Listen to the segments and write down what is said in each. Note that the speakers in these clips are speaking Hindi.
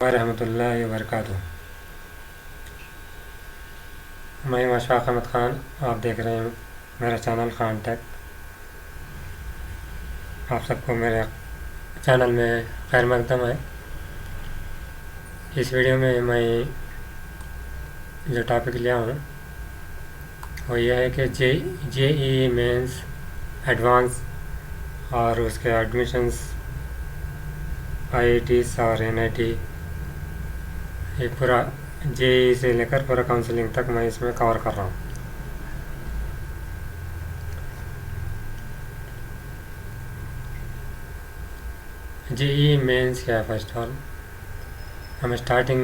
वरहमतुल्लाहि वबरकातुहू। मैं मशफ़ाक़ अहमद ख़ान, आप देख रहे हैं मेरा चैनल ख़ान टेक। आप सबको मेरे चैनल में खैर मक़दम है। इस वीडियो में मैं जो टॉपिक लिया हूँ वो यह है कि जेईई मेंस एडवांस और उसके एडमिशन्स आईआईटीज़ और एनआईटी, ये पूरा जेईई से लेकर पूरा काउंसलिंग तक मैं इसमें कवर कर रहा हूँ। जेईई मेंस क्या है? फर्स्ट ऑफ ऑल हम स्टार्टिंग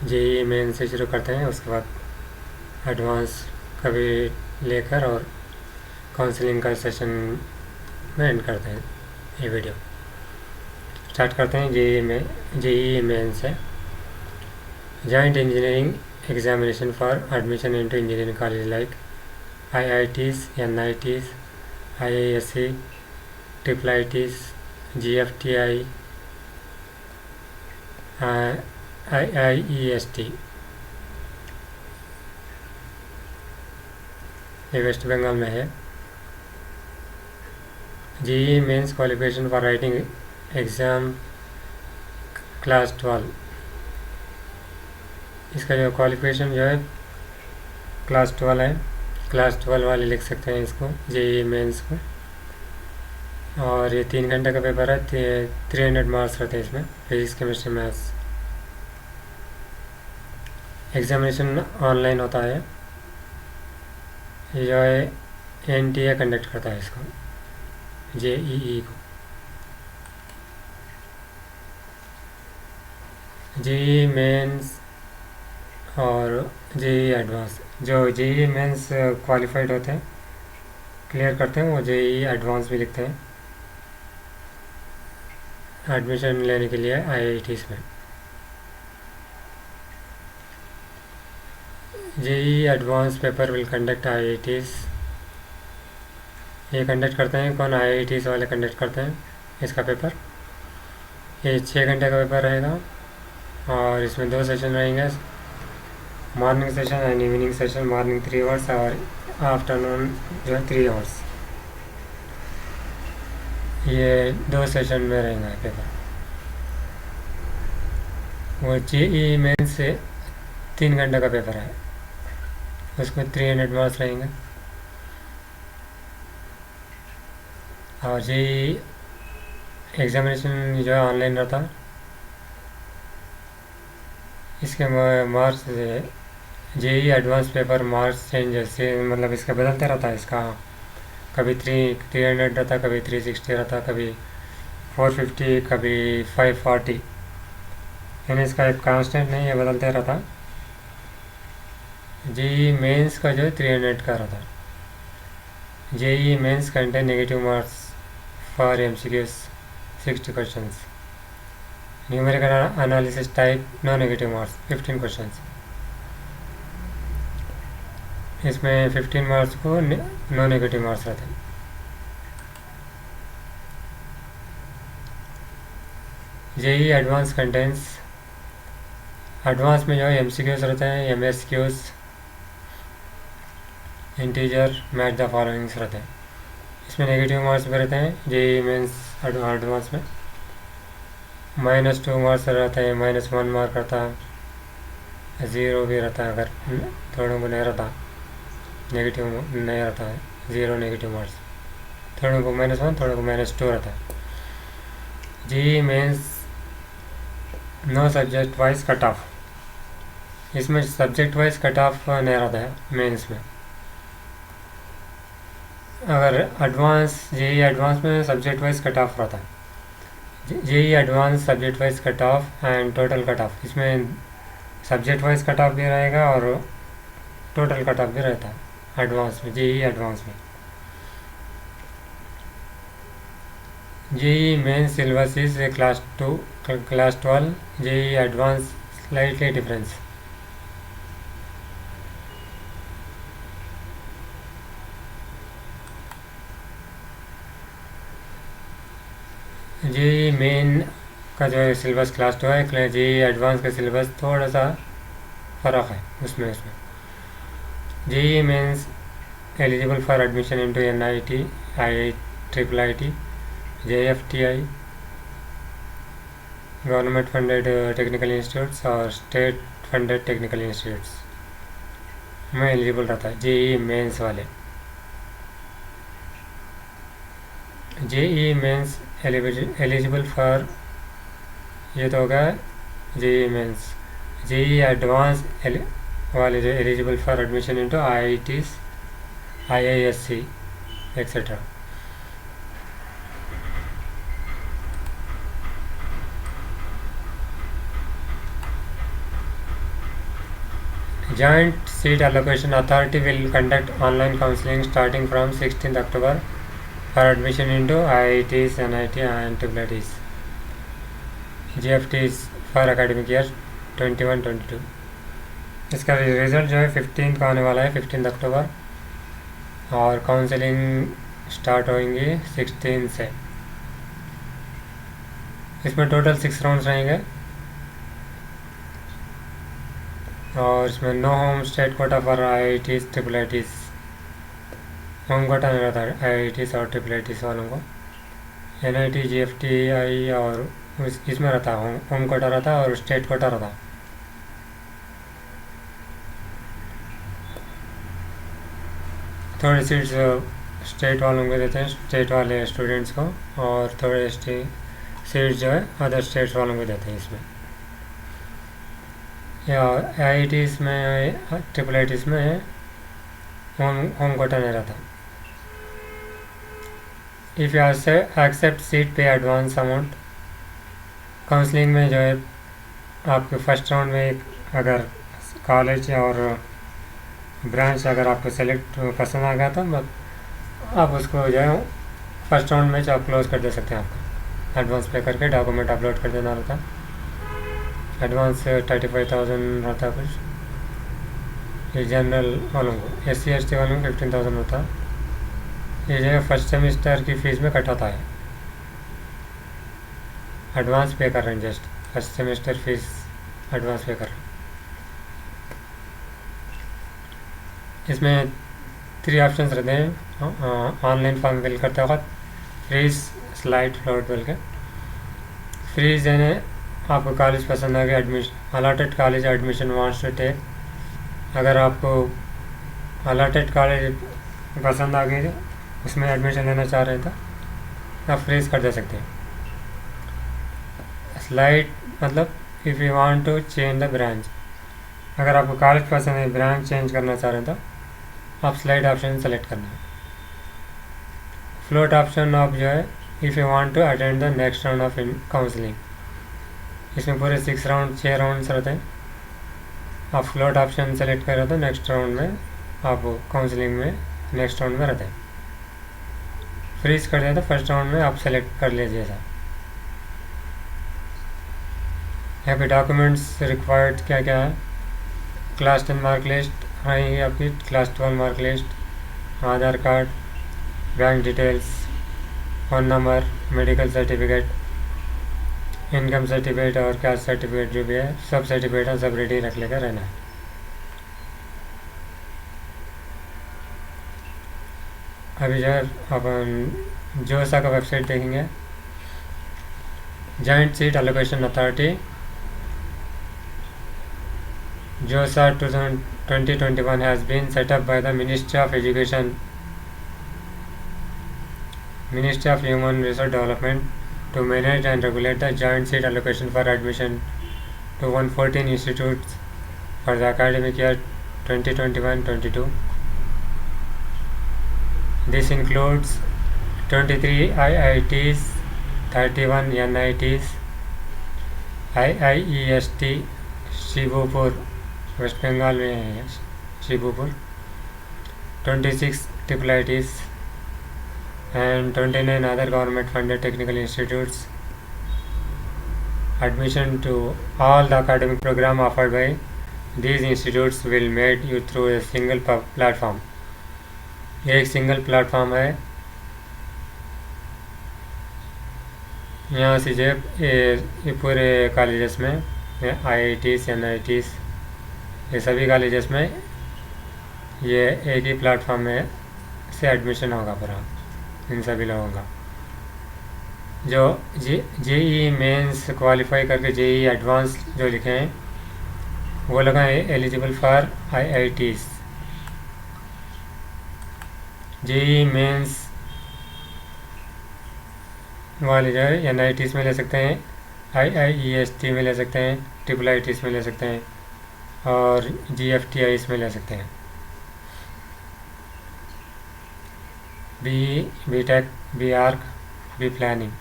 जेईई मेंस से शुरू करते हैं, उसके बाद एडवांस का भी लेकर और काउंसलिंग का सेशन में एंड करते हैं। ये वीडियो स्टार्ट करते हैं जेईई मेंस है joint engineering examination for admission into engineering college like IITs, NITs, IISc, triple ITs, GFTI, IIEST. ये वेस्ट बंगाल में है। JEE Mains qualification for writing exam class 12। इसका जो क्वालिफिकेशन जो है क्लास 12 है। क्लास 12 वाले लिख सकते हैं इसको, जेईई मेंस को। और ये 3 घंटे का पेपर है। 300 मार्क्स रहते हैं इसमें, physics, chemistry, maths. Examination online होता है। ये जो है एनटीए कंडक्ट करता है इसको, जेईई को। जेईई मेंस और जेईई एडवांस, जो जेईई मेंस क्वालिफाइड होते हैं, क्लियर करते हैं, वो जेईई एडवांस भी लिखते हैं एडमिशन लेने के लिए आईआईटीज़ में। JEE advance paper will conduct IITs. ये कंडक्ट करते हैं कौन? आईआईटीज़ वाले कंडक्ट करते हैं इसका पेपर। ये 6 घंटे का पेपर रहेगा और इसमें 2 सेशन रहेंगे, morning session and evening session. Morning 3 hours और आफ्टरनून जो है 3 आवर्स। ये 2 सेशन में रहेगा पेपर। वो जेईई मेंस से 3 घंटे का पेपर है, उसमें 300 मार्क्स रहेंगे। और जेईई एग्जामिनेशन जो है ऑनलाइन रहता है। इसके marks JEE advance paper marks change से मतलब इसका बदलते रहता है। इसका कभी 300 रहता, कभी 360 रहता, कभी 450, कभी 540। यानी इसका एक कांस्टेंट नहीं है, बदलते रहता। जेईई मेंस का जो है 300 का रहता। JEE mains contain negative marks for MCQs 60 questions. Numerical analysis type no negative marks 15 questions. इसमें 15 मार्क्स को नो नेगेटिव मार्क्स रहते हैं। जेईई एडवांस कंटेंट्स, एडवांस में जो है एमसीक्यूज रहते हैं, MSQs, integer, match the followings रहते हैं। इसमें नेगेटिव मार्क्स भी रहते हैं जेईई मेंस एडवांस में। -2 मार्क्स रहते हैं, -1 मार्क रहता है, 0 भी रहता है। अगर थोड़ों को नहीं रहता, नेगेटिव नहीं रहता है, 0 नेगेटिव मार्क्स। थोड़ों को -1, थोड़ों को -2 रहता है। JEE mains no subject wise cut off. इसमें सब्जेक्ट वाइज कट ऑफ नहीं रहता है मेंस में। अगर एडवांस, जेईई एडवांस में सब्जेक्ट वाइज कट ऑफ रहता है। JEE advance subject wise cut off and total cut off. इसमें सब्जेक्ट वाइज कट ऑफ भी रहेगा और टोटल कट ऑफ भी रहता है एडवांस में, जेईई एडवांस में। JEE mains syllabus is class 12, JEE advance slightly difference. JEE main का जो है सिलेबस क्लास 2 है, जे एडवांस का सिलेबस थोड़ा सा फ़र्क है उसमें। JEE Mains eligible for admission into NIT, IIT, JFTI, government funded technical institutes और स्टेट फंडेड टेक्निकल इंस्टीट्यूट्स में एलिजिबल रहता है JEE मेंस वाले। JEE मेंस एलिजिबल फॉर, ये तो होगा JEE मेंस। JEE एडवांस वाले जो eligible for admission into IITs, IISc etcetera. Joint Seat Allocation Authority will conduct online counseling starting from 16th October for admission into IITs, NIT and IIITs, GFTs for academic year 21-22। इसका रिज़ल्ट जो है 15 को आने वाला है, 15 अक्टूबर, और काउंसलिंग स्टार्ट होंगी 16 से। इसमें टोटल 6 राउंड्स रहेंगे और इसमें no home state quota for IITs, IIITs। Home quota नहीं रहता IITs और IIITs वालों को। NIT, GFTI और इसमें रहता है होम कोटा रहता है और स्टेट कोटा रहता है। थोड़ी सीट्स स्टेट वालों को देते हैं, स्टेट वाले स्टूडेंट्स को, और थोड़े सीट्स जो है अदर स्टेट्स वालों को देते हैं इसमें। या IITs में, IIITs में होम कोटा नहीं रहता। इफ़ यू एक्सेप्ट सीट पे एडवांस अमाउंट, काउंसलिंग में जो है आपके फर्स्ट राउंड में अगर कॉलेज और ब्रांच अगर आपको सेलेक्ट पसंद आ गया तो आप उसको जो है फर्स्ट राउंड में आप क्लोज कर दे सकते हैं। आपको एडवांस पे करके डॉक्यूमेंट अपलोड कर देना रहता है। एडवांस 35,000 रहता है कुछ। ये जनरल वालों को, SC ST वालों को 15,000 होता है। ये जो है फर्स्ट सेमेस्टर की फ़ीस में कट होता है। एडवांस पे कर रहे हैं, just first semester fees advance पे कर रहे हैं। इसमें 3 ऑप्शंस रहते हैं ऑनलाइन फॉर्म फिल करते वक्त। फ्रीज, स्लाइड, फ्लोट बोल के। फ्रीज यानी आपको कॉलेज पसंद आ गया, admission allotted college admission wants to take, अगर आपको अलॉटेड कॉलेज पसंद आ गई उसमें एडमिशन लेना चाह रहे थे आप फ्रीज कर दे सकते हैं। स्लाइड मतलब if you want to change the branch, अगर आपको कॉलेज पसंद है ब्रांच चेंज करना चाह रहे तो आप स्लाइड ऑप्शन सेलेक्ट करना है। फ्लोट ऑप्शन आप जो है if you want to attend the next round of counselling, इसमें पूरे 6 राउंड्स रहते हैं। आप फ्लोट ऑप्शन सेलेक्ट कर रहे तो नेक्स्ट राउंड में आप काउंसलिंग में नेक्स्ट राउंड में रहते हैं। फ्रीज कर दिया तो फर्स्ट राउंड में आप सेलेक्ट कर लीजिए सर। यहाँ पे डॉक्यूमेंट्स रिक्वायर्ड क्या क्या है, क्लास 10 मार्क लिस्ट आएगी आपकी, class 12 mark list, Aadhaar card, bank details, phone number, medical certificate, income certificate और कास्ट सर्टिफिकेट जो भी है सब सर्टिफिकेट है, सब रेडी रख लेकर रहना है। अभी जो है अपन जोसा का वेबसाइट देखेंगे। Joint seat allocation authority JOSA 2021 has been set up by the Ministry of Education, Ministry of Human Resource Development to manage and regulate the joint seat allocation for admission to 114 institutes for the academic year 2021-22. This includes 23 IITs, 31 NITs, IIEST Shibpur West Bengal में है शिबूपुर, 26 IIITs and 29 other government funded technical institutes. Admission to all the academic program offered by these institutes will made you through a single platform. ये एक सिंगल प्लेटफॉर्म है यहाँ से जो है ये पूरे कॉलेजेस में IITs NITs ये सभी कॉलेजेस में ये एक ही प्लेटफॉर्म में से एडमिशन होगा पूरा इन सभी लोगों का। जो JEE मेंस क्वालिफाई करके JEE एडवांस जो लिखे हैं वो लोग हैं eligible for IITs। JEE mains वाले जो है NITs में ले सकते हैं, IIEST में ले सकते हैं, IIITs में ले सकते हैं और GFTIs में ले सकते हैं। BTech, BArc, B planning.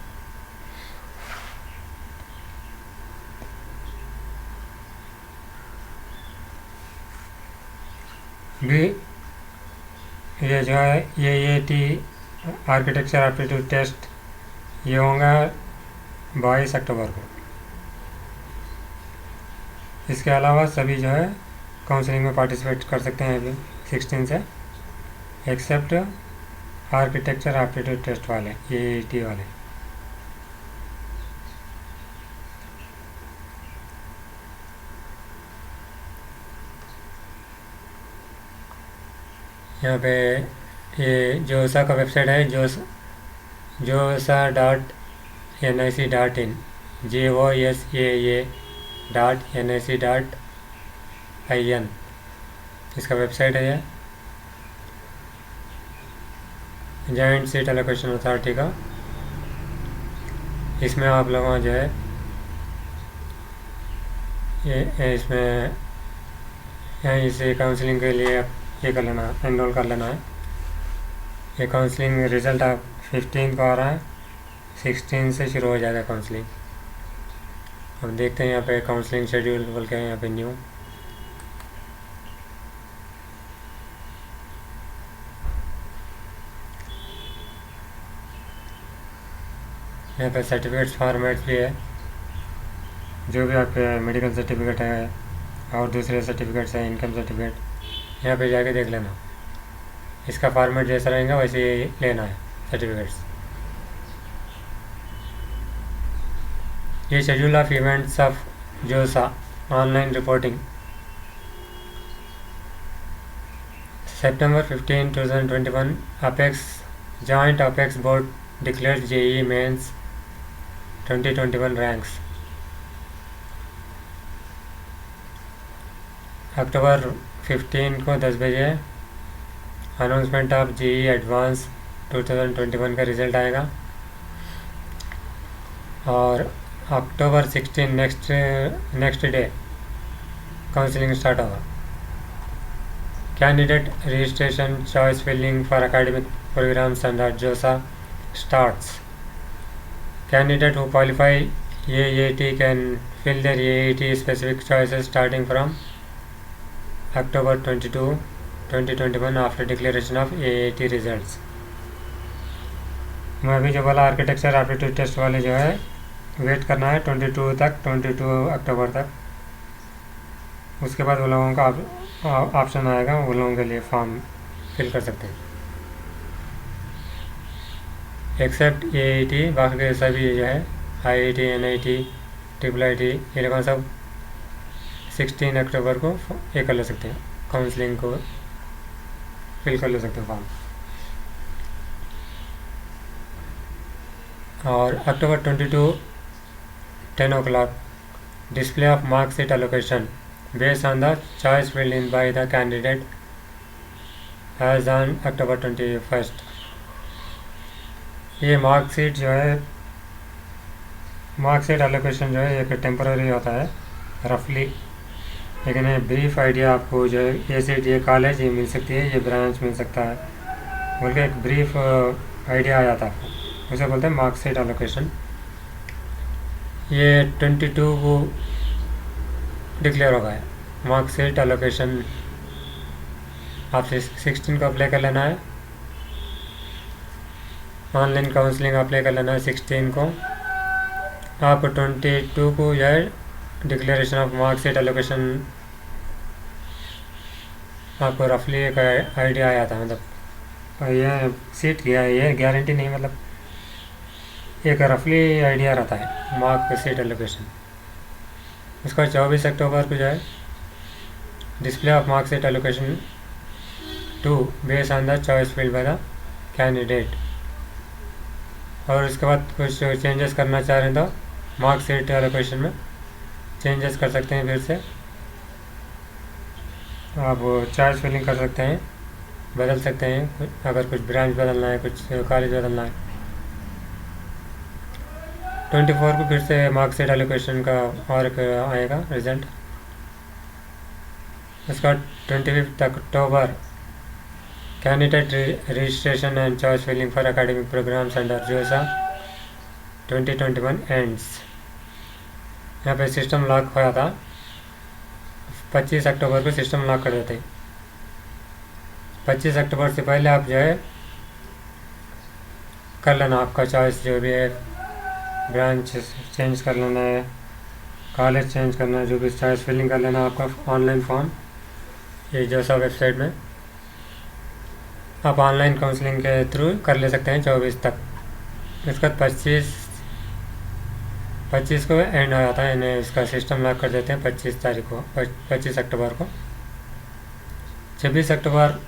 भी ये जो है ये AT आर्किटेक्चर एप्टीट्यूड टेस्ट ये होगा 22 अक्टूबर को। इसके अलावा सभी जो है काउंसलिंग में पार्टिसिपेट कर सकते हैं अभी 16 से, एक्सेप्ट आर्किटेक्चर एप्टीट्यूड टेस्ट वाले AAT वाले। यहाँ पे ये जोसा का वेबसाइट है josa.nic.in JOSAA.nic.in इसका वेबसाइट है। ये जॉइंट सीट एलोकेशन अथॉरिटी का। इसमें आप लोगों जो है ये इसमें यहीं से काउंसलिंग के लिए ये कर लेना, एनरोल कर लेना है। ये काउंसलिंग रिज़ल्ट आप 15 को आ रहा है, 16 से शुरू हो जाएगा काउंसलिंग। अब देखते हैं यहाँ पे काउंसलिंग शेड्यूल बोल के यहाँ पे न्यू। यहाँ पे सर्टिफिकेट्स फॉर्मेट्स भी है, जो भी आपके मेडिकल सर्टिफिकेट है और दूसरे सर्टिफिकेट्स हैं, इनकम सर्टिफिकेट, यहाँ पे जाके देख लेना। इसका फॉर्मेट जैसा रहेगा वैसे ही लेना है सर्टिफिकेट्स। ये शेड्यूल ऑफ इवेंट्स ऑफ जोसा online reporting September 15, 2021 Joint Apex Board declares JEE Mains 2021 ranks। अक्टूबर 15 को 10 बजे अनाउंसमेंट ऑफ JEE एडवांस 2021 का रिज़ल्ट आएगा और October 16 next day counselling start होगा। Candidate registration choice filling for academic programmes under JoSAA starts। Candidate who qualify AAT can fill their AAT specific choices starting from October 22, 2021 after declaration of AAT results। मैं अभी जो बोला आर्किटेक्चर एप्टीट्यूड टेस्ट वाले जो है वेट करना है 22 अक्टूबर तक। उसके बाद वो लोगों का ऑप्शन आएगा, वो लोगों के लिए फॉर्म फिल कर सकते हैं। एक्सेप्ट AAT बाकी के सभी जो है IIT NIT IIIT ये लोग सब 16 अक्टूबर को ये कर ले सकते हैं, काउंसलिंग को फिल कर ले सकते हैं फॉर्म। और अक्टूबर 22 10 o'clock display of mark sheet allocation based on the choice filled in by the candidate as on October 21st। ये मार्क शीट जो है, मार्क शीट एलोकेशन जो है एक टेम्पररी होता है रफली, लेकिन ये ब्रीफ आइडिया आपको जो है ये सीट ये कॉलेज ये मिल सकती है, ये ब्रांच मिल सकता है बोल के एक ब्रीफ आइडिया आ जाता है आपको, उसे बोलते हैं मार्क शीट एलोकेशन। ये 22 को डिक्लेयर होगा है मार्क शीट एलोकेशन। आप 16 को अप्लाई कर लेना है, ऑनलाइन काउंसलिंग अप्लाई कर लेना है 16 को। आप 22 को जो है declaration of mark sheet allocation आपको रफली एक आइडिया आया था, मतलब ये सीट किया है, ये गारंटी नहीं, मतलब एक रफली आइडिया रहता है मार्क सीट एलोकेशन। उसका 24 अक्टूबर को जो है display of mark seat allocation to base on the choice filled by the candidate. और उसके बाद कुछ चेंजेस करना चाह रहे हैं तो मार्क सीट एलोकेशन में चेंजेस कर सकते हैं। फिर से आप चॉइस फिलिंग कर सकते हैं, बदल सकते हैं अगर कुछ ब्रांच बदलना है, कुछ कॉलेज बदलना है। 24 को फिर से मार्क सीट एलोकेशन का और एक आएगा रिजल्ट। उसका 25 October candidate registration and choice filling for academic programmes under JoSAA 2021 ends. यहाँ पे सिस्टम लॉक हुआ था, 25 अक्टूबर को सिस्टम लॉक कर देते हैं। 25 अक्टूबर से पहले आप जो है कर लेना आपका चॉइस जो भी है, ब्रांच चेंज कर लेना है, कॉलेज चेंज करना है, जो भी चॉइस फिलिंग कर लेना आपका ऑनलाइन फॉर्म ये जोसा वेबसाइट में आप ऑनलाइन काउंसलिंग के थ्रू कर ले सकते हैं 24 तक। इसका 25 को एंड हो जाता है, इन्हें इसका सिस्टम लॉक कर देते हैं 25 तारीख को, 25 अक्टूबर को। 26 October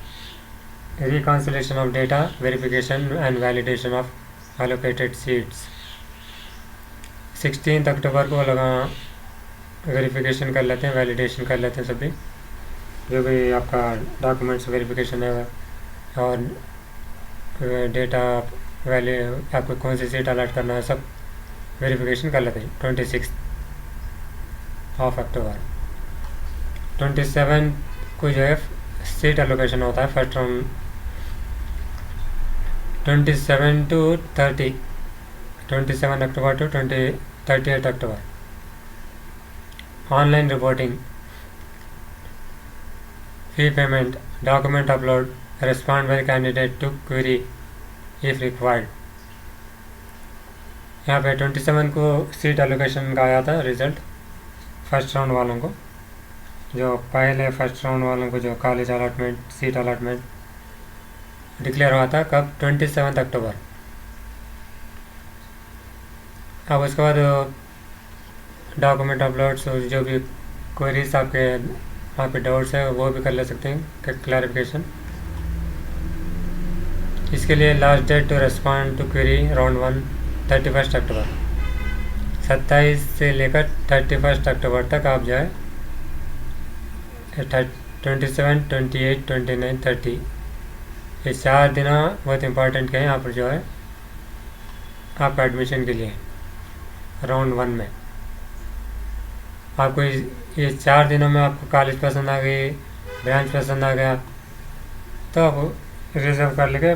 reconciliation of data verification and validation of allocated seats. 16 October को लगा वेरिफिकेशन कर लेते हैं, वैलिडेशन कर लेते हैं सभी जो भी आपका डॉक्यूमेंट्स वेरिफिकेशन है और डेटा वैल्यू आपको कौन सी सीट अलर्ट करना है सब वेरिफिकेशन कर लेते हैं 26 अक्टूबर। 27 को जो है सीट एलोकेशन होता है first round. 27 to 30, 27 October to 38 October online reporting, fee payment, document upload, respond by candidate to query if required। यहाँ पे 27 को सीट एलोकेशन का आया था रिजल्ट फर्स्ट राउंड वालों को, जो पहले फर्स्ट राउंड वालों को जो college allotment seat allotment declare हुआ था कब 27 अक्टूबर। अब उसके बाद डॉक्यूमेंट अपलोड्स जो भी क्वेरीज आपके डाउट्स है वो भी कर ले सकते हैं क्लैरिफिकेशन। इसके लिए last date to respond to query round 1 31 अक्टूबर। 27 से लेकर 31 अक्टूबर तक आप जो है 27, 28, 29, 30 ये 4 दिन बहुत इम्पोर्टेंट हैं यहाँ पर जो है आपका एडमिशन के लिए राउंड 1 में। आपको ये 4 दिनों में आपको कॉलेज पसंद आ गई, ब्रांच पसंद आ गया तो आप रिजर्व कर लेके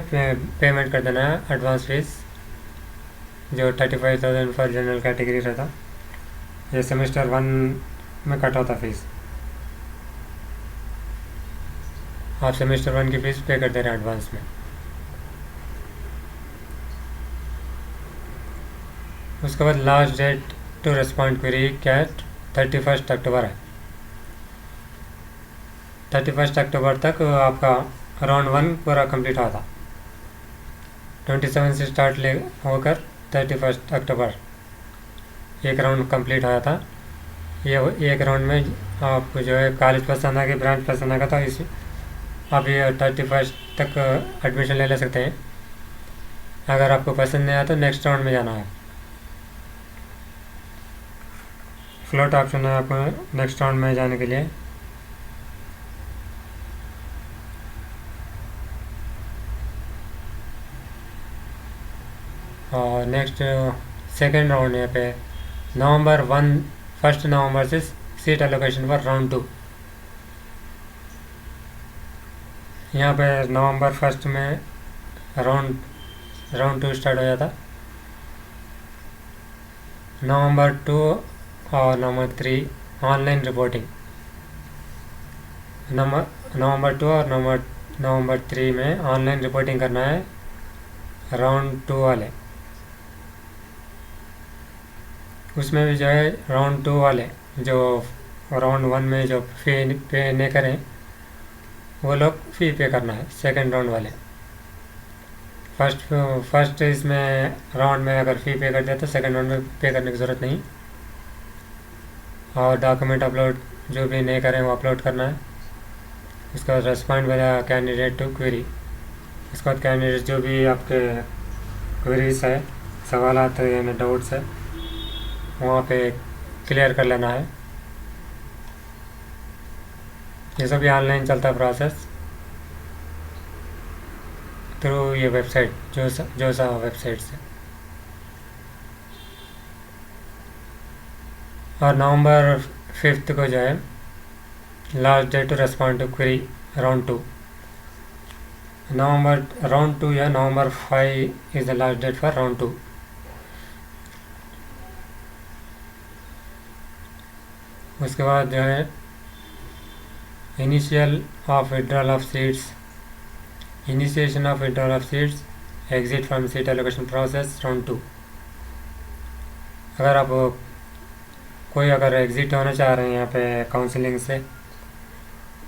पेमेंट कर देना है एडवांस फीस जो 35,000 फॉर जनरल कैटेगरी रहता। ये सेमेस्टर 1 में कट होता फीस, आप सेमेस्टर 1 की फीस पे कर दे रहे हैं एडवांस में। उसके बाद last date to respond query क्या है 31 अक्टूबर है। 31 अक्टूबर तक आपका राउंड 1 पूरा कंप्लीट हुआ था। 27 से स्टार्ट ले होकर 31 अक्टूबर एक राउंड कंप्लीट हुआ था। ये एक राउंड में आपको जो है कॉलेज पसंद आ गई, ब्रांच पसंद आ गया तो इस आप ये 31 तक एडमिशन ले सकते हैं। अगर आपको पसंद नहीं आया तो नेक्स्ट राउंड में जाना है। फ्लोट ऑप्शन है आपको नेक्स्ट राउंड में जाने के लिए। और नेक्स्ट सेकेंड राउंड यहाँ पे नवंबर 1 नवंबर से सीट एलोकेशन फॉर राउंड 2। यहाँ पे नवंबर 1 में राउंड 2 स्टार्ट हो जाता। नवंबर 2 और नवंबर 3 ऑनलाइन रिपोर्टिंग। नवंबर 2 और नवंबर 3 में ऑनलाइन रिपोर्टिंग करना है राउंड 2 वाले। उसमें भी जो है राउंड 2 वाले जो राउंड 1 में जो फी पे नहीं करें वो लोग फ़ी पे करना है सेकेंड राउंड वाले। फर्स्ट इसमें राउंड में अगर फ़ी पे कर दिया तो सेकंड राउंड में पे करने की ज़रूरत नहीं। और डॉक्यूमेंट अपलोड जो भी नहीं करें वो अपलोड करना है। उसके बाद respond with candidate to query. उसके बाद कैंडिडेट जो भी आपके क्वेरीज है, सवालात है यानी डाउट्स है, वहाँ पे क्लियर कर लेना है। ये सब भी ऑनलाइन चलता है प्रोसेस थ्रू ये वेबसाइट जोसा वेबसाइट से। और नवंबर 5 को जो है last date to respond to query round 2। November round 2 या November 5 is the last date for round 2। उसके बाद जो है initial of withdrawal of seats, initiation of withdrawal of seats, exit from seat allocation process round 2। अगर आप कोई अगर एग्ज़िट होना चाह रहे हैं यहाँ पे काउंसलिंग से,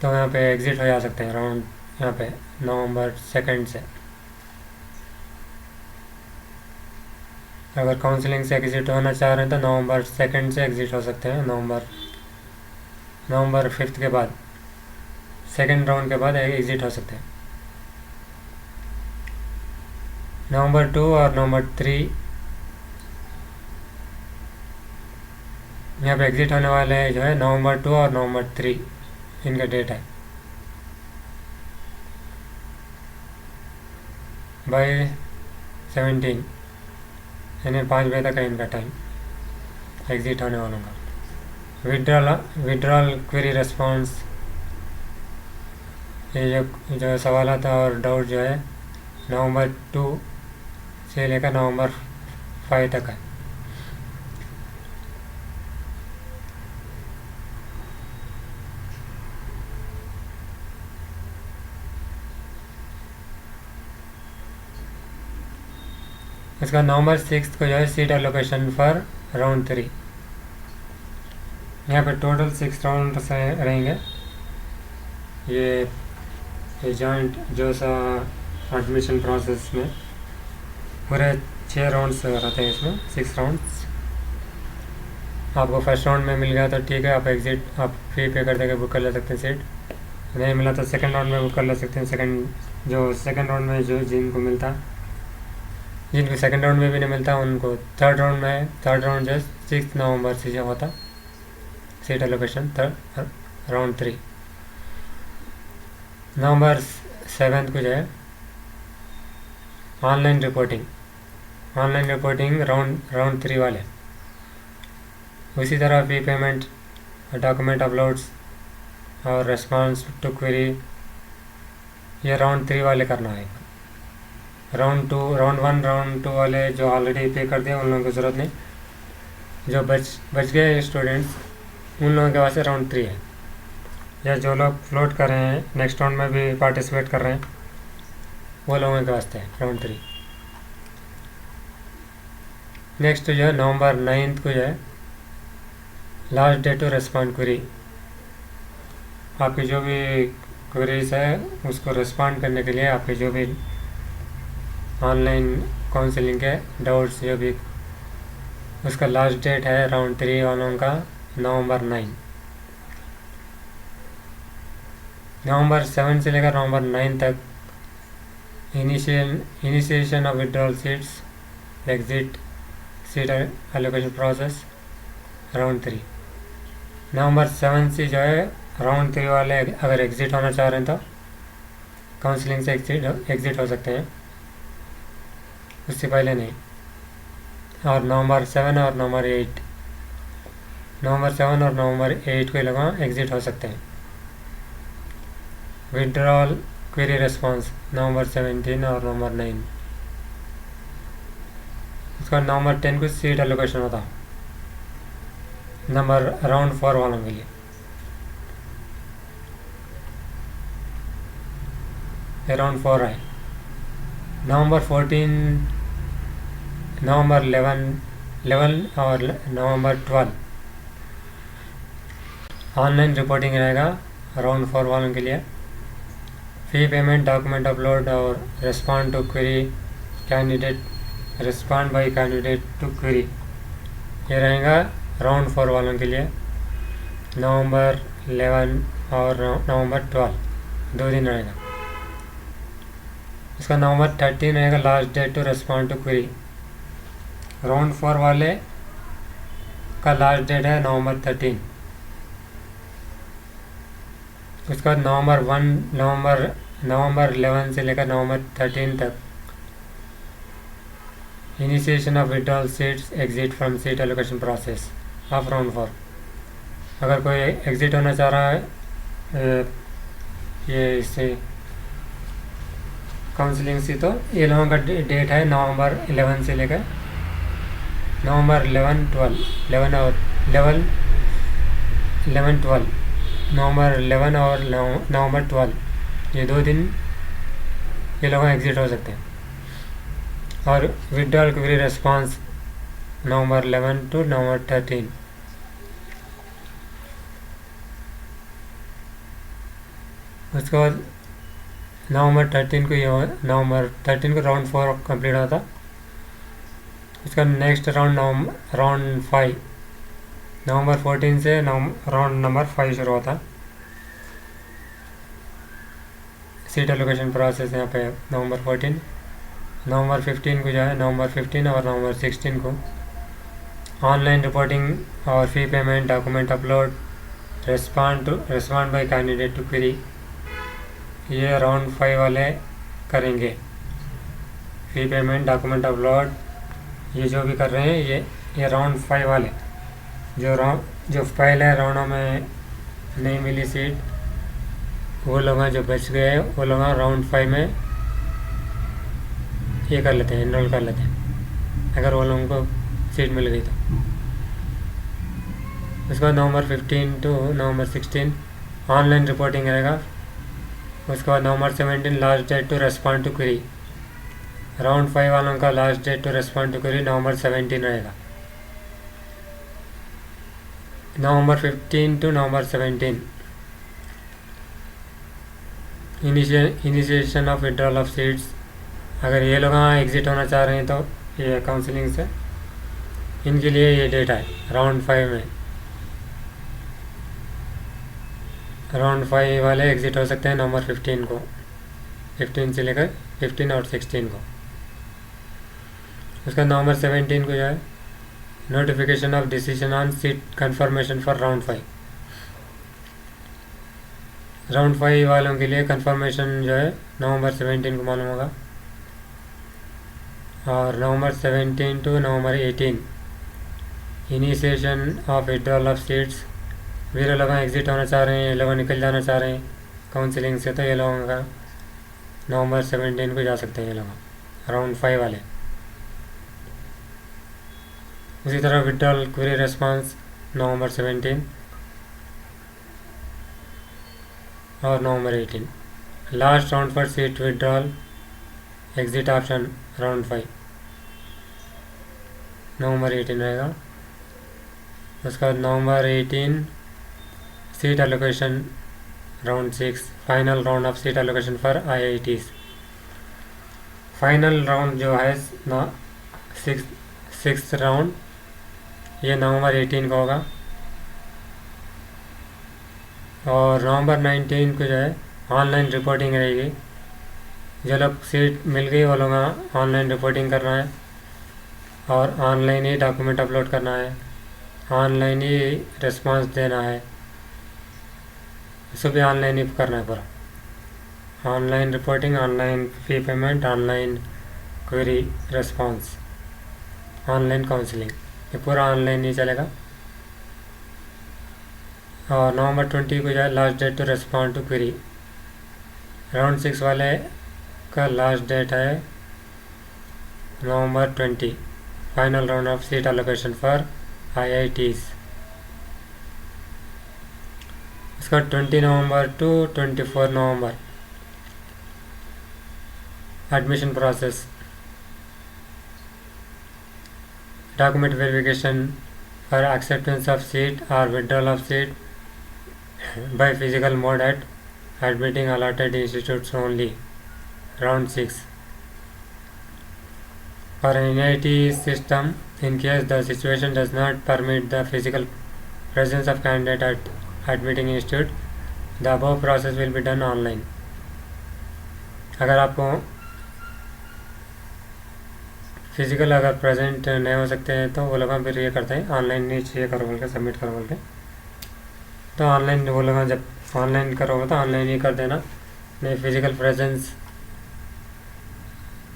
तो यहाँ पे एग्ज़िट हो जा सकते हैं राउंड यहाँ पे नवंबर 2 से। अगर काउंसलिंग से एग्ज़िट होना चाह रहे हैं तो नवंबर 2 से एग्ज़िट हो सकते हैं। नवंबर 5 के बाद, सेकंड राउंड के बाद एग्ज़िट हो सकते हैं। नवंबर 2 और नवंबर 3 यहाँ पे एग्ज़िट होने वाले जो है नवंबर 2 और नवंबर 3 इनका डेट है। बाय 17 यानी 5 बजे तक है इनका टाइम एग्ज़िट होने वालों का। विड्रॉल क्वेरी रेस्पॉन्स, ये जो सवाल था और डाउट जो है नवंबर 2 से लेकर नवंबर 5 तक है। इसका नवंबर 6 को जो है सीट एलोकेशन फॉर राउंड 3। यहाँ पे टोटल 6 राउंड रहेंगे। ये जॉइंट जो सा एडमिशन प्रोसेस में पूरे 6 राउंड्स रहते हैं। इसमें 6 राउंड्स। आपको फर्स्ट राउंड में मिल गया तो ठीक है, आप फी पे कर देकर बुक कर ले सकते हैं सीट। नहीं मिला तो सेकंड राउंड में बुक कर ले सकते हैं। सेकंड राउंड में जो जिनको सेकंड राउंड में भी नहीं मिलता उनको थर्ड राउंड जो है 6 नवंबर से जो होता सीट एलोकेशन राउंड 3। नवंबर 7 को जो है ऑनलाइन रिपोर्टिंग राउंड 3 वाले। उसी तरह फी पेमेंट, डॉक्यूमेंट अपलोड्स और रेस्पॉन्स टू क्वेरी, ये राउंड 3 वाले करना है। राउंड 1 राउंड 2 वाले जो ऑलरेडी पे कर दिए उन लोगों की ज़रूरत नहीं। जो बच गए स्टूडेंट्स उन लोगों के वास्ते राउंड 3 है। या जो लोग फ्लोट कर रहे हैं नेक्स्ट राउंड में भी पार्टिसिपेट कर रहे हैं वो लोगों के वास्ते है राउंड 3। नेक्स्ट जो है नवंबर 9 को जो है last date to respond query. आपकी जो भी क्वेरीज है उसको रेस्पॉन्ड करने के लिए आपके जो भी ऑनलाइन काउंसलिंग के डाउट्स जो भी, उसका लास्ट डेट है राउंड 3 वालों का नवंबर 9। नवंबर 7 से लेकर नवंबर 9 तक initiation of withdrawal seats, exit seat allocation process round 3। नवंबर 7 से जो है राउंड 3 वाले अगर एग्ज़िट होना चाह रहे हैं तो काउंसलिंग से एग्ज़िट हो सकते हैं, उससे पहले नहीं। और नवंबर 7 और नवंबर 8 के लोग एग्ज़िट हो सकते हैं। विड्रॉल क्वेरी रेस्पॉन्स नवंबर 17 और नवंबर 9। उसका नवंबर 10 को सीट एलोकेशन होता राउंड 4 वालों के लिए। राउंड 4 है। नवंबर 14, नवंबर 11 और नवंबर 12 ऑनलाइन रिपोर्टिंग रहेगा राउंड 4 वालों के लिए। फी पेमेंट, डॉक्यूमेंट अपलोड और respond to query candidate respond by candidate to query, ये रहेगा राउंड 4 वालों के लिए। नवंबर 11 और नवंबर 12 2 दिन रहेगा। इसका नवंबर 13 रहेगा last date to respond to query. Round 4 वाले का लास्ट डेट है नवंबर 13। उसके बाद नवंबर 11 से लेकर नवंबर 13 तक initiation of withdrawal seats exit from seat allocation process of round 4। अगर कोई एग्जिट होना चाह रहा है ये इससे काउंसलिंग से, तो ये लोगों का डेट है नवंबर 11 से लेकर नवंबर 11 12 नवंबर 11 और नवंबर 12 ये 2 दिन ये लोग एग्जिट हो सकते हैं। और withdrawal query response November 11 to November 13। उसके बाद नवंबर 13 को राउंड 4 कंप्लीट होता। उसका नेक्स्ट राउंड 5 नवंबर 14 से राउंड नंबर 5 शुरू होता। सीट एलोकेशन प्रोसेस यहाँ पे नवंबर 14, नवंबर 15 को जो है नवंबर 15 और नवंबर 16 को ऑनलाइन रिपोर्टिंग और fee payment, document upload, respond by candidate to query, ये राउंड 5 वाले करेंगे। फी पेमेंट, डॉक्यूमेंट अपलोड, ये जो भी कर रहे हैं ये राउंड 5 वाले जो पहले राउंडों में नहीं मिली सीट, वो लोग जो बच गए वो लोग राउंड 5 में ये कर लेते हैं, इनरोल कर लेते हैं अगर वो लोगों को सीट मिल गई तो। उसके बाद November 15 to November 16 online reporting रहेगा। उसके बाद November 17 last date to respond to query. Round 5 वालों का last date to respond to query November 17 रहेगा। November 15 to November 17 initiation of withdrawal of seats. अगर ये लोग एग्जिट होना चाह रहे हैं तो ये काउंसलिंग से इनके लिए ये डेट है राउंड 5 में। राउंड 5 वाले एग्जिट हो सकते हैं नवंबर 15 को, 15 से लेकर 15 और 16 को। उसका नवंबर 17 को जो है notification of decision on seat confirmation for round 5। Round 5 वालों के लिए कंफर्मेशन जो है नवंबर 17 को मालूम होगा। और November 17 to November 18 initiation of withdrawal of seats. वे लोग एग्जिट होना चाह रहे हैं, ये लोग निकल जाना चाह रहे हैं काउंसलिंग से, तो ये लोगों का नवंबर 17 को जा सकते हैं ये लोग राउंड 5 वाले। उसी तरह विड्रॉल क्वेरी रिस्पांस नवंबर 17 और नवंबर 18। Last round for seat withdrawal exit option round 5 नवंबर 18 रहेगा। उसका नवंबर 18 seat allocation round 6 final round of seat allocation for IITs। Final round जो है ना 6th राउंड ये नवंबर 18 को होगा। और नवंबर 19 को जो है ऑनलाइन रिपोर्टिंग रहेगी। जो लोग सीट मिल गई वो लोग ऑनलाइन रिपोर्टिंग करना है और ऑनलाइन ही डॉक्यूमेंट अपलोड करना है, ऑनलाइन ही रिस्पांस देना है, इसको भी ऑनलाइन ही करना है पूरा। Online reporting, online fee payment, online query response, online counselling, ये पूरा ऑनलाइन ही चलेगा। और नवंबर 20 को जो है last date to respond to query. Round 6 वाले का लास्ट डेट है November 20 final round of seat allocation for IITs। इसका 20 November to 24 November admission process, document verification for acceptance of seat और withdrawal of seat by physical mode at admitting allotted institutes only, round 6। For an NIT system, in case the situation does not permit the physical presence of candidate at admitting institute, the above process will be done online. अगर आपको फिजिकल अगर प्रेजेंट नहीं हो सकते हैं तो वो लोग फिर ये करते हैं ऑनलाइन नहीं चाहिए करो बोल के, सबमिट करो बोल के, तो ऑनलाइन वो लोग जब ऑनलाइन करोगे तो ऑनलाइन ही कर देना, नहीं फिजिकल प्रेजेंस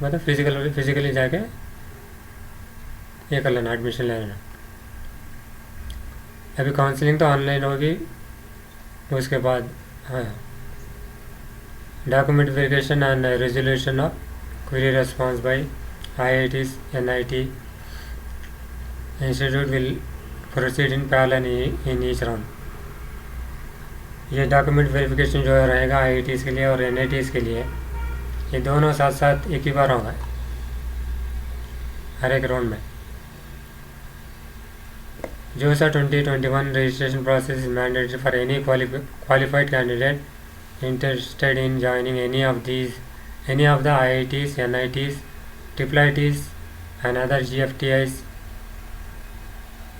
मतलब फिजिकली जाके ये कर लेना, एडमिशन ले लेना। अभी काउंसलिंग तो ऑनलाइन होगी, उसके बाद हाँ document verification and resolution of query response bye IITs NIT institute will proceed in parallel in each round. ये डॉक्यूमेंट वेरिफिकेशन जो रहेगा IITs के लिए और NITs के लिए, ये दोनों साथ साथ एक ही बार होगा हर एक राउंड में। JOSA 2021 registration process is mandatory for any qualified candidate interested in joining any of the IITs, NITs, IIITs and other GFTIs.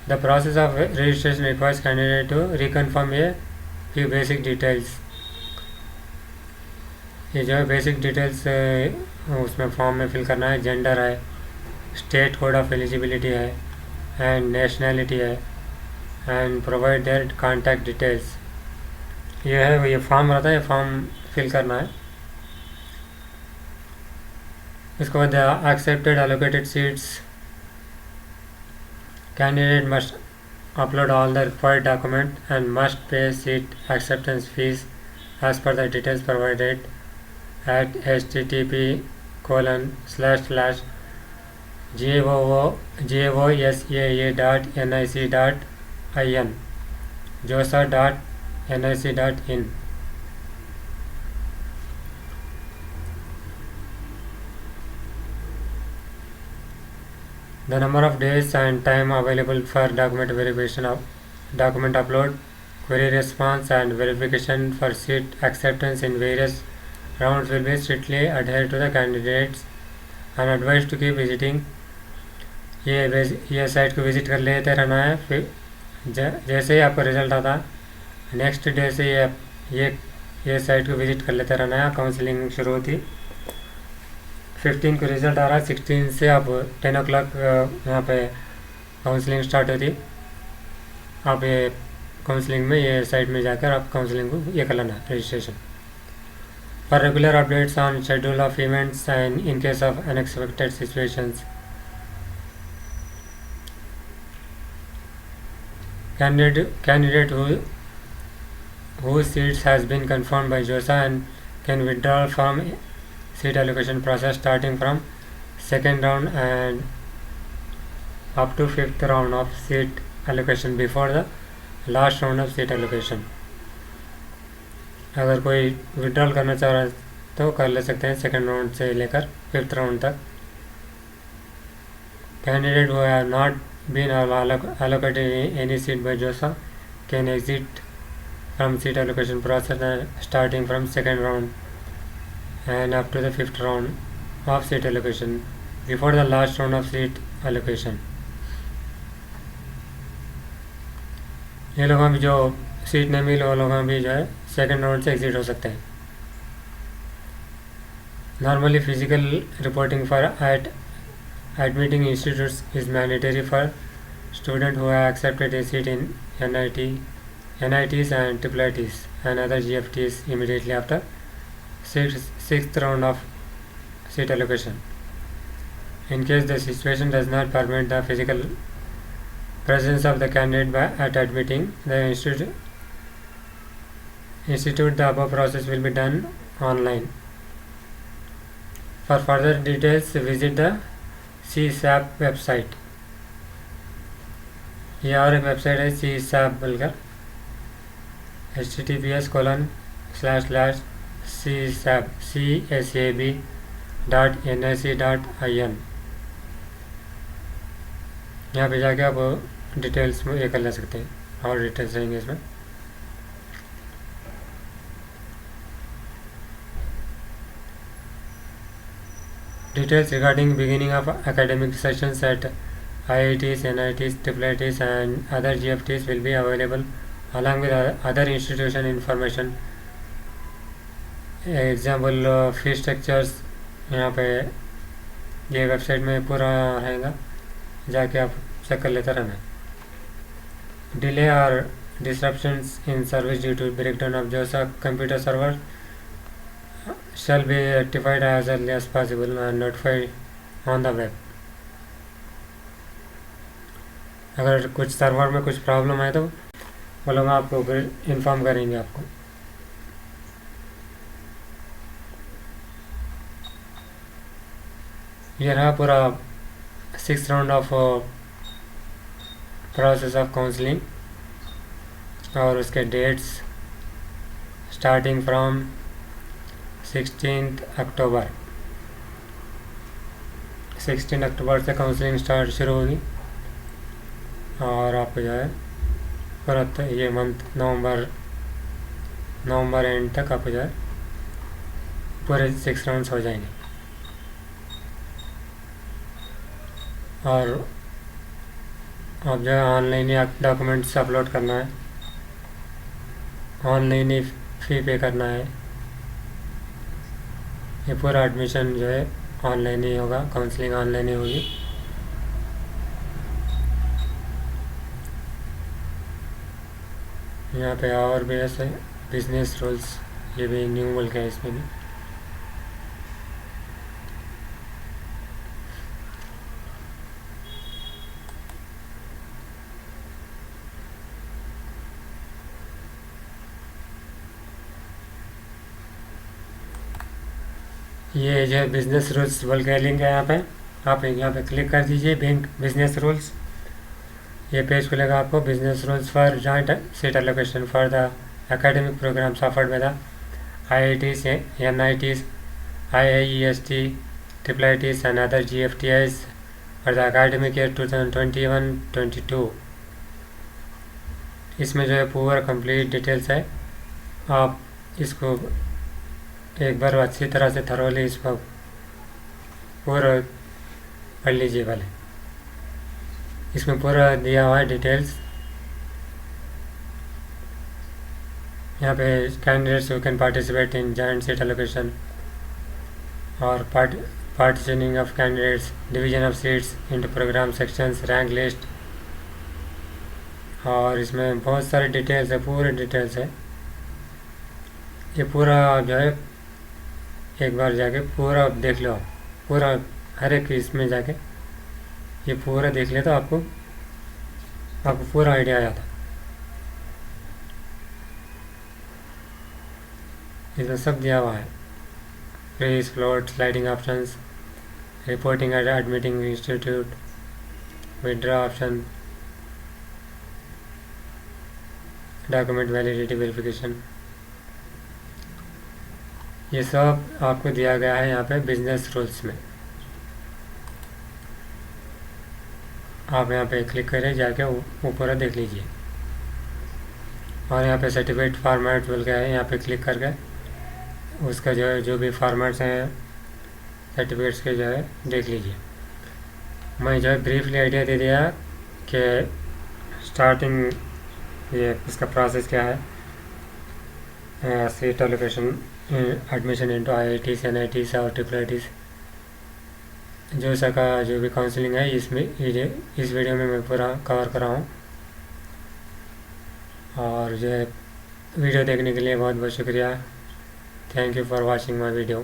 The process of registration requires candidate to reconfirm a few basic details. ये जो है बेसिक डिटेल्स उसमें फॉर्म में फिल करना है, जेंडर है, स्टेट कोड ऑफ एलिजिबिलिटी है एंड नेशनैलिटी है, and provide there contact details. ये है ये फॉर्म रहता है, ये फॉर्म फिल करना है। इसके बाद accepted allocated seats, candidate must upload all the required document and must pay seat acceptance fees as per the details provided at http://josaa.nic.in josa.nic.in। The number of days and time available for document verification of document upload, query response and verification for seat acceptance in various rounds will be strictly adhered to the candidates and advised to keep visiting। ये साइट को विज़िट कर लेते रहना है। फिर जैसे ही आपका रिज़ल्ट आता नेक्स्ट डे से ये साइट को विज़िट कर लेते रहना है। काउंसलिंग शुरू होती 15 को रिज़ल्ट आ रहा है, 16 से आप 10 o'clock यहाँ पे काउंसलिंग स्टार्ट होती। आप ये काउंसलिंग में ये साइट में जाकर आप काउंसलिंग को ये कर लेना registration. For regular updates on schedule of events and in case of unexpected situations, candidate whose seats has been confirmed by JOSA and can withdraw from seat allocation process starting from second round and up to 5th round of seat allocation before the last round of seat allocation। अगर कोई विड्रॉल करना चाह रहा है तो कर ले सकते हैं सेकेंड राउंड से लेकर 5th राउंड तक। Candidate who have not been allocated any seat by JOSA can exit from seat allocation process starting from second round and up to the 5th round of seat allocation before the last round of seat allocation। ये लोगों भी जो सीट नहीं मिले वो लोगों भी जो है सेकेंड राउंड से एग्जिट हो सकते हैं। Normally physical reporting for admitting institutes is mandatory for student who have accepted a seat in NITs and IIITs and other GFTs immediately after sixth round of seat allocation. In case the situation does not permit the physical presence of the candidate at admitting the institute, the above process will be done online। For further details visit the CSAP website. ये और एक वेबसाइट है CSAP बोलकर https://csab.nic.in। यहाँ पे जाके आप डिटेल्स में ये कर ले सकते हैं और डिटेल्स रहेंगे इसमें। Details regarding beginning of academic sessions at IITs, NITs, IIITs and other GFTs will be available along with other institution information. Example fee structures यहाँ पे ये वेबसाइट में पूरा रहेगा, जाके आप चेक कर लेते रहना. डिले और disruptions in service due to breakdown of JOSA computer server shall be rectified as early as possible and notified on the web. अगर कुछ सर्वर में कुछ प्रॉब्लम है तो वो लोग आपको इन्फॉर्म करेंगे आपको. ये रहा पूरा 6th round of process of counselling और उसके डेट्स स्टार्टिंग फ्रॉम 16 अक्टूबर. 16 अक्टूबर से काउंसलिंग स्टार्ट शुरू होगी और आपको जो है पूरा ये मंथ नवंबर एंड तक आपको जो है पूरे 6 राउंड्स हो जाएंगे. और अब जो है ऑनलाइन ही डॉक्यूमेंट्स अपलोड करना है, ऑनलाइन ही फ़ी पे करना है. ये पूरा एडमिशन जो है ऑनलाइन ही होगा, काउंसलिंग ऑनलाइन ही होगी. यहाँ पे और भी ऐसे बिजनेस रूल्स ये भी न्यू मुल्क है, इसमें भी ये जो है बिजनेस रूल्स बोल के लिंक है. यहाँ पे आप यहाँ पे क्लिक कर दीजिए बैंक बिजनेस रूल्स. ये पेज खुलेगा आपको. Business rules for joint seat allocation for the academic programmes offered by the IITs, NITs, IIEST, IIITs and other GFTIs for the academic year 2021-22. इसमें जो है पूरा कंप्लीट डिटेल्स है. आप इसको एक बार अच्छी तरह से थरोली इसको पूरा पढ़ लीजिए पहले. इसमें पूरा दिया हुआ है डिटेल्स. यहाँ पे candidates who can participate in joint seat allocation और partitioning of candidates, division of seats into programme sections, rank list और इसमें बहुत सारे डिटेल्स है, पूरे डिटेल्स है. ये पूरा जो है एक बार जाके पूरा देख लो, पूरा हर एक इसमें जाके ये पूरा देख ले तो आपको पूरा आइडिया आ जाता. इसमें सब दिया हुआ है. Freeze, float, sliding options, reporting at admitting institute, withdraw option, document validity verification, ये सब आपको दिया गया है यहाँ पे बिजनेस रूल्स में. आप यहाँ पे क्लिक करें, जाके वो पूरा देख लीजिए. और यहाँ पे सर्टिफिकेट फॉर्मेट बोल के है, यहाँ पे क्लिक करके उसका जो है जो भी फॉर्मेट्स हैं सर्टिफिकेट्स के जो है देख लीजिए. मैं जो है ब्रीफली आइडिया दे दिया कि स्टार्टिंग ये इसका प्रोसेस क्या है. Seat allocation, admission into IITs, NITs और IIITs जो सका जो भी काउंसलिंग है इसमें इस वीडियो में मैं पूरा कवर कर रहा हूँ. और जो है वीडियो देखने के लिए बहुत बहुत शुक्रिया. Thank you for watching my video.